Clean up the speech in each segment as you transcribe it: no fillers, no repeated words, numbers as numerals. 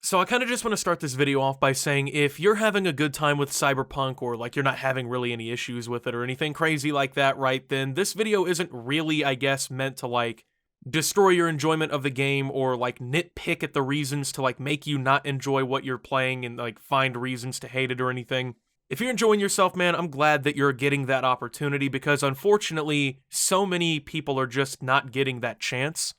So I kind of just want to start this video off by saying if you're having a good time with Cyberpunk or like you're not having really any issues with it or anything crazy like that, right, then this video isn't really, I guess, meant to like destroy your enjoyment of the game or like nitpick at the reasons to like make you not enjoy what you're playing and like find reasons to hate it or anything. If you're enjoying yourself, man, I'm glad that you're getting that opportunity because unfortunately, so many people are just not getting that chance.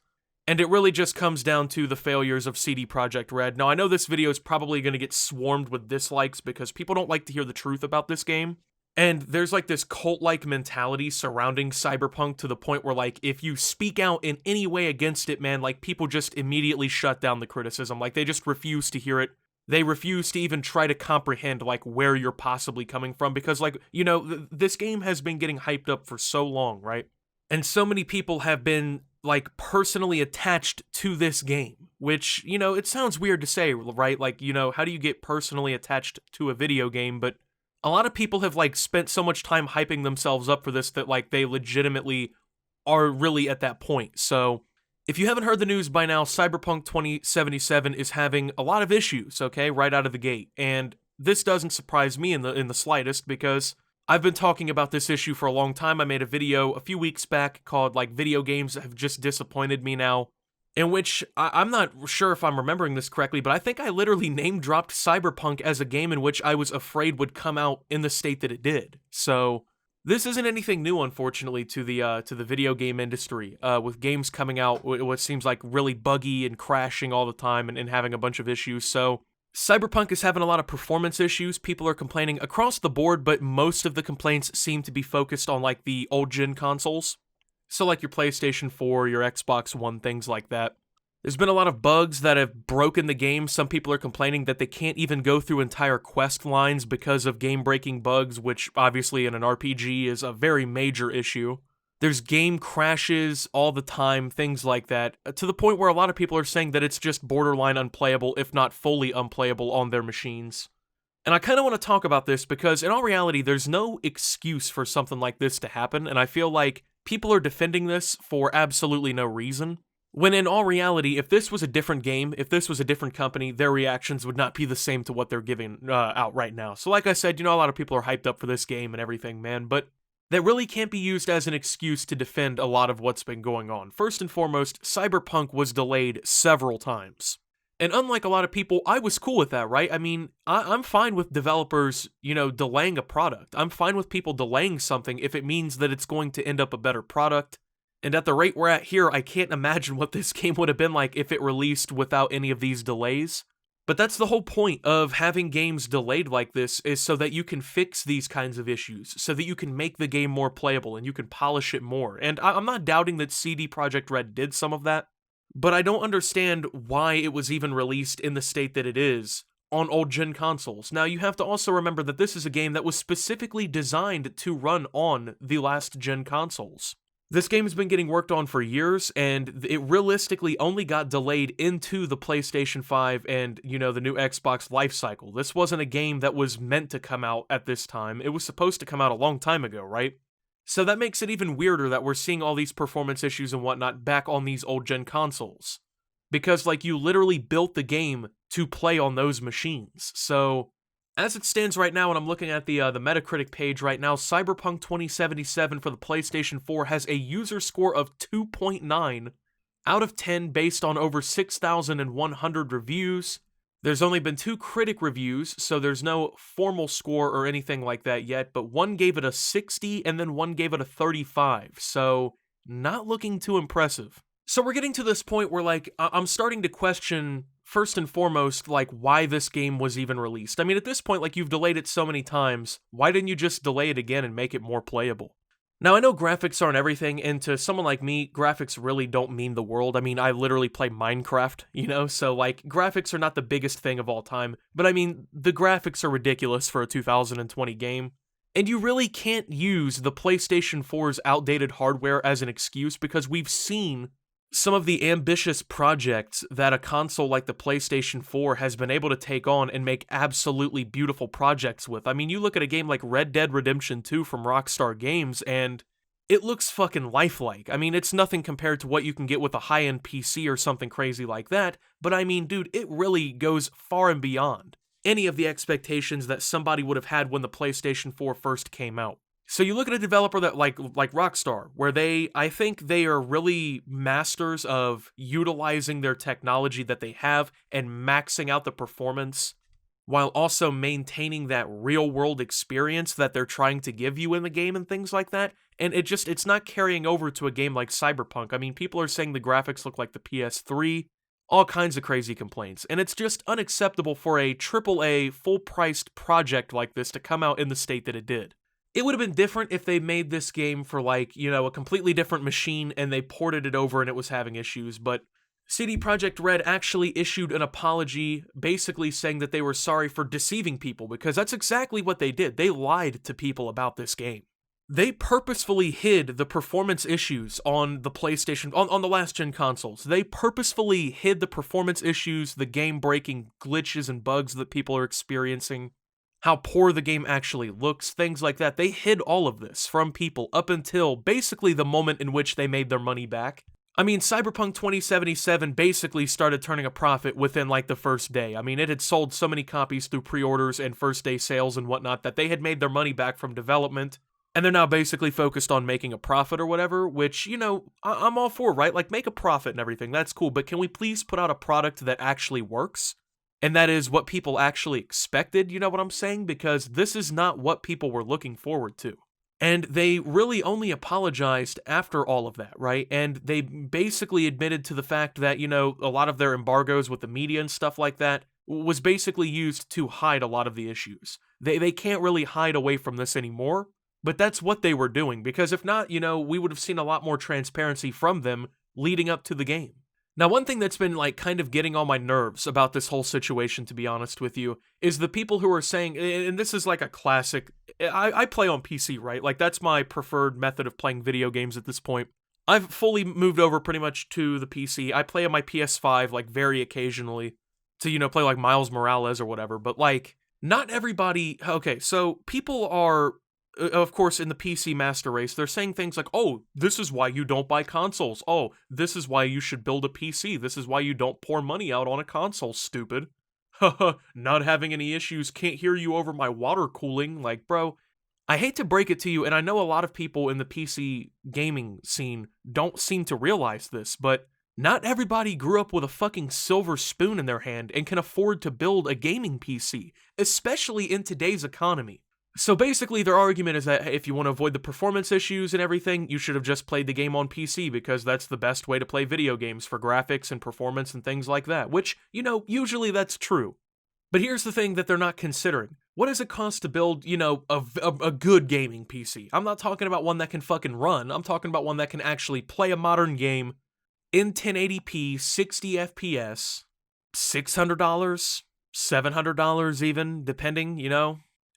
And it really just comes down to the failures of CD Projekt Red. Now, I know this video is probably going to get swarmed with dislikes because people don't like to hear the truth about this game. And there's like this cult-like mentality surrounding Cyberpunk to the point where like if you speak out in any way against it, man, like people just immediately shut down the criticism. Like they just refuse to hear it. They refuse to even try to comprehend like where you're possibly coming from because like, you know, this game has been getting hyped up for so long, right? And so many people have been like personally attached to this game, which, you know, it sounds weird to say, right? Like, you know, how do you get personally attached to a video game? But a lot of people have like spent so much time hyping themselves up for this that like they legitimately are really at that point. So if you haven't heard the news by now, Cyberpunk 2077 is having a lot of issues, okay, right out of the gate. And this doesn't surprise me in the slightest because I've been talking about this issue for a long time. I made a video a few weeks back called like video games have just disappointed me now, in which I'm not sure if I'm remembering this correctly, but I think I literally name dropped Cyberpunk as a game in which I was afraid would come out in the state that it did. So this isn't anything new, unfortunately, to the video game industry, with games coming out what seems like really buggy and crashing all the time and having a bunch of issues. So Cyberpunk is having a lot of performance issues. People are complaining across the board, but most of the complaints seem to be focused on like the old gen consoles. So like your PlayStation 4, your Xbox One, things like that. There's been a lot of bugs that have broken the game. Some people are complaining that they can't even go through entire quest lines because of game-breaking bugs, which obviously in an RPG is a very major issue. There's game crashes all the time, things like that, to the point where a lot of people are saying that it's just borderline unplayable, if not fully unplayable on their machines. And I kind of want to talk about this because in all reality, there's no excuse for something like this to happen, and I feel like people are defending this for absolutely no reason. When in all reality, if this was a different game, if this was a different company, their reactions would not be the same to what they're giving out right now. So like I said, you know, a lot of people are hyped up for this game and everything, man, but that really can't be used as an excuse to defend a lot of what's been going on. First and foremost, Cyberpunk was delayed several times. And unlike a lot of people, I was cool with that, right? I mean, I'm fine with developers, you know, delaying a product. I'm fine with people delaying something if it means that it's going to end up a better product. And at the rate we're at here, I can't imagine what this game would have been like if it released without any of these delays. But that's the whole point of having games delayed like this, is so that you can fix these kinds of issues, so that you can make the game more playable and you can polish it more. And I'm not doubting that CD Projekt Red did some of that, but I don't understand why it was even released in the state that it is on old-gen consoles. Now, you have to also remember that this is a game that was specifically designed to run on the last-gen consoles. This game has been getting worked on for years, and it realistically only got delayed into the PlayStation 5 and, you know, the new Xbox lifecycle. This wasn't a game that was meant to come out at this time. It was supposed to come out a long time ago, right? So that makes it even weirder that we're seeing all these performance issues and whatnot back on these old-gen consoles. Because, like, you literally built the game to play on those machines. So as it stands right now, and I'm looking at the Metacritic page right now, Cyberpunk 2077 for the PlayStation 4 has a user score of 2.9 out of 10 based on over 6,100 reviews. There's only been 2 critic reviews, so there's no formal score or anything like that yet, but one gave it a 60 and then one gave it a 35, so not looking too impressive. So we're getting to this point where, like, I'm starting to question, first and foremost, like, why this game was even released. I mean, at this point, like, you've delayed it so many times, why didn't you just delay it again and make it more playable? Now, I know graphics aren't everything, and to someone like me, graphics really don't mean the world. I mean, I literally play Minecraft, you know, so, like, graphics are not the biggest thing of all time, but I mean, the graphics are ridiculous for a 2020 game. And you really can't use the PlayStation 4's outdated hardware as an excuse because we've seen some of the ambitious projects that a console like the PlayStation 4 has been able to take on and make absolutely beautiful projects with. I mean, you look at a game like Red Dead Redemption 2 from Rockstar Games, and it looks fucking lifelike. I mean, it's nothing compared to what you can get with a high-end PC or something crazy like that, but I mean, dude, it really goes far and beyond any of the expectations that somebody would have had when the PlayStation 4 first came out. So you look at a developer that like Rockstar, where I think they are really masters of utilizing their technology that they have and maxing out the performance while also maintaining that real world experience that they're trying to give you in the game and things like that. And it's not carrying over to a game like Cyberpunk. I mean, people are saying the graphics look like the PS3, all kinds of crazy complaints. And it's just unacceptable for a AAA full-priced project like this to come out in the state that it did. It would have been different if they made this game for like, a completely different machine and they ported it over and it was having issues, but CD Projekt Red actually issued an apology basically saying that they were sorry for deceiving people, because that's exactly what they did. They lied to people about this game. They purposefully hid the performance issues on the PlayStation, on the last-gen consoles. They purposefully hid the performance issues, the game-breaking glitches and bugs that people are experiencing, how poor the game actually looks, things like that. They hid all of this from people up until basically the moment in which they made their money back. I mean, Cyberpunk 2077 basically started turning a profit within like the first day. I mean, it had sold so many copies through pre-orders and first-day sales and whatnot that they had made their money back from development, and they're now basically focused on making a profit or whatever, which, I'm all for, right? Like, make a profit and everything, that's cool, but can we please put out a product that actually works? And that is what people actually expected, you know what I'm saying? Because this is not what people were looking forward to. And they really only apologized after all of that, right? And they basically admitted to the fact that, a lot of their embargoes with the media and stuff like that was basically used to hide a lot of the issues. They can't really hide away from this anymore, but that's what they were doing, because if not, we would have seen a lot more transparency from them leading up to the game. Now, one thing that's been like kind of getting on my nerves about this whole situation, to be honest with you, is the people who are saying, and this is like a classic, I play on PC, right? Like, that's my preferred method of playing video games at this point. I've fully moved over pretty much to the PC. I play on my PS5 like very occasionally to, play like Miles Morales or whatever, but like, not everybody, okay, so people are, of course, in the PC master race, they're saying things like, oh, this is why you don't buy consoles. Oh, this is why you should build a PC. This is why you don't pour money out on a console, stupid. Haha, not having any issues, can't hear you over my water cooling. Like, bro, I hate to break it to you, and I know a lot of people in the PC gaming scene don't seem to realize this, but not everybody grew up with a fucking silver spoon in their hand and can afford to build a gaming PC, especially in today's economy. So basically, their argument is that if you want to avoid the performance issues and everything, you should have just played the game on PC, because that's the best way to play video games for graphics and performance and things like that, which, usually that's true. But here's the thing that they're not considering. What does it cost to build, a good gaming PC? I'm not talking about one that can fucking run. I'm talking about one that can actually play a modern game in 1080p, 60 FPS, $600, $700 even, depending,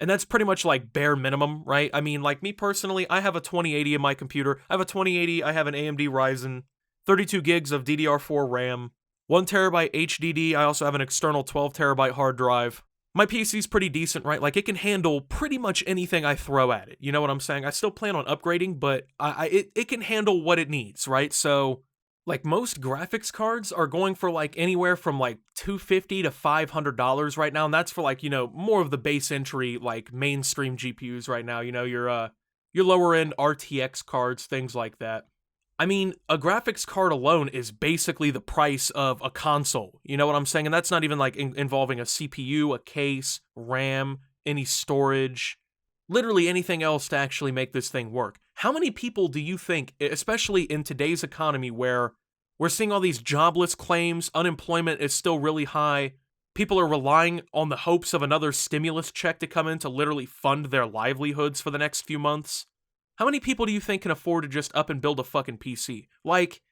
And that's pretty much like bare minimum, right? I mean, like me personally, I have a 2080 in my computer. I have a 2080, I have an AMD Ryzen, 32 gigs of DDR4 RAM, 1 terabyte HDD. I also have an external 12 terabyte hard drive. My PC's pretty decent, right? Like, it can handle pretty much anything I throw at it. You know what I'm saying? I still plan on upgrading, but it can handle what it needs, right? So, like, most graphics cards are going for like anywhere from like $250 to $500 right now, and that's for like, more of the base entry, like mainstream GPUs right now, your lower end RTX cards, things like that. I mean, a graphics card alone is basically the price of a console, you know what I'm saying? And that's not even like involving a CPU, a case, RAM, any storage, literally anything else to actually make this thing work. How many people do you think, especially in today's economy where we're seeing all these jobless claims, unemployment is still really high, people are relying on the hopes of another stimulus check to come in to literally fund their livelihoods for the next few months? How many people do you think can afford to just up and build a fucking PC? Like,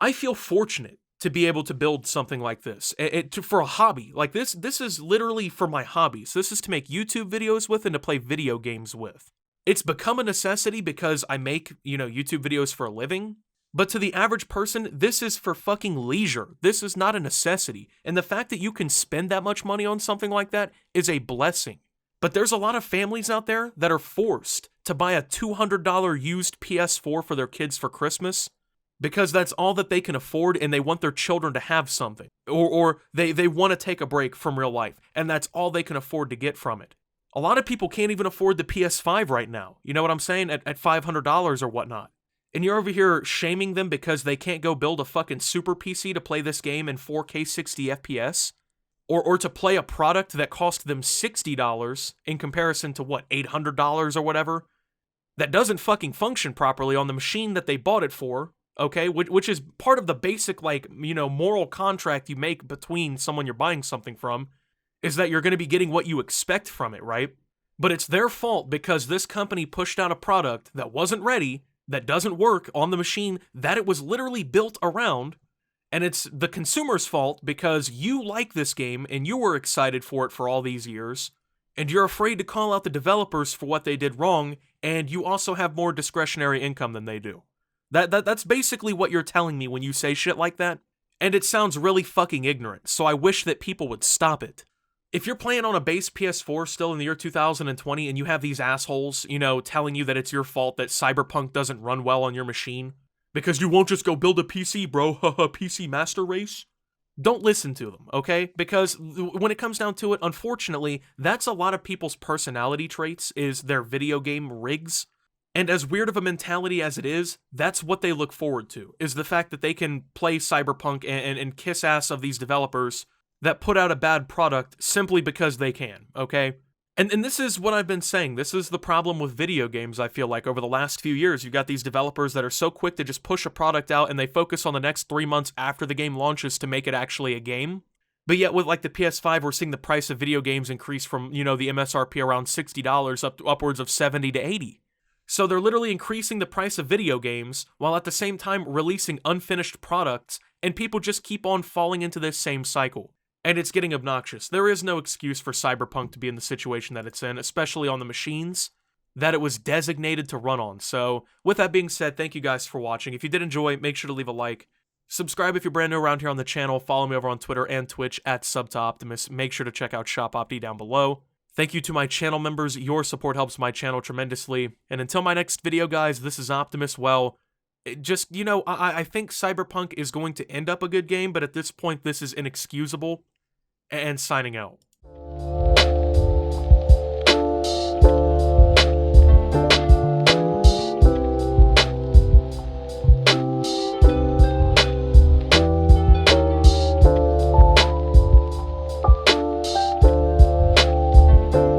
I feel fortunate to be able to build something like this for a hobby. Like, this is literally for my hobbies. This is to make YouTube videos with and to play video games with. It's become a necessity because I make, YouTube videos for a living. But to the average person, this is for fucking leisure. This is not a necessity. And the fact that you can spend that much money on something like that is a blessing. But there's a lot of families out there that are forced to buy a $200 used PS4 for their kids for Christmas because that's all that they can afford and they want their children to have something. Or they want to take a break from real life and that's all they can afford to get from it. A lot of people can't even afford the PS5 right now. You know what I'm saying? At $500 or whatnot. And you're over here shaming them because they can't go build a fucking super PC to play this game in 4K 60 FPS? Or to play a product that cost them $60 in comparison to what, $800 or whatever? That doesn't fucking function properly on the machine that they bought it for, okay? Which is part of the basic, like, you know, moral contract you make between someone you're buying something from, is that you're going to be getting what you expect from it, right? But it's their fault because this company pushed out a product that wasn't ready, that doesn't work on the machine that it was literally built around, and it's the consumer's fault because you like this game and you were excited for it for all these years, and you're afraid to call out the developers for what they did wrong, and you also have more discretionary income than they do. That's basically what you're telling me when you say shit like that, and it sounds really fucking ignorant, so I wish that people would stop it. If you're playing on a base PS4 still in the year 2020 and you have these assholes, you know, telling you that it's your fault that Cyberpunk doesn't run well on your machine, because you won't just go build a PC, bro, PC master race? Don't listen to them, okay? Because when it comes down to it, unfortunately, that's a lot of people's personality traits, is their video game rigs. And as weird of a mentality as it is, that's what they look forward to, is the fact that they can play Cyberpunk and kiss ass of these developers that put out a bad product simply because they can, okay? And this is what I've been saying. This is the problem with video games, I feel like, over the last few years. You've got these developers that are so quick to just push a product out and they focus on the next 3 months after the game launches to make it actually a game. But yet with like the PS5, we're seeing the price of video games increase from, you know, the MSRP around $60 up to upwards of $70 to $80. So they're literally increasing the price of video games while at the same time releasing unfinished products, and people just keep on falling into this same cycle. And it's getting obnoxious. There is no excuse for Cyberpunk to be in the situation that it's in, especially on the machines that it was designated to run on. So, with that being said, thank you guys for watching. If you did enjoy, make sure to leave a like. Subscribe if you're brand new around here on the channel. Follow me over on Twitter and Twitch at SubToOptimus. Make sure to check out ShopOpti down below. Thank you to my channel members. Your support helps my channel tremendously. And until my next video, guys, this is Optimus. Well, just, you know, I think Cyberpunk is going to end up a good game, but at this point, this is inexcusable. And signing out.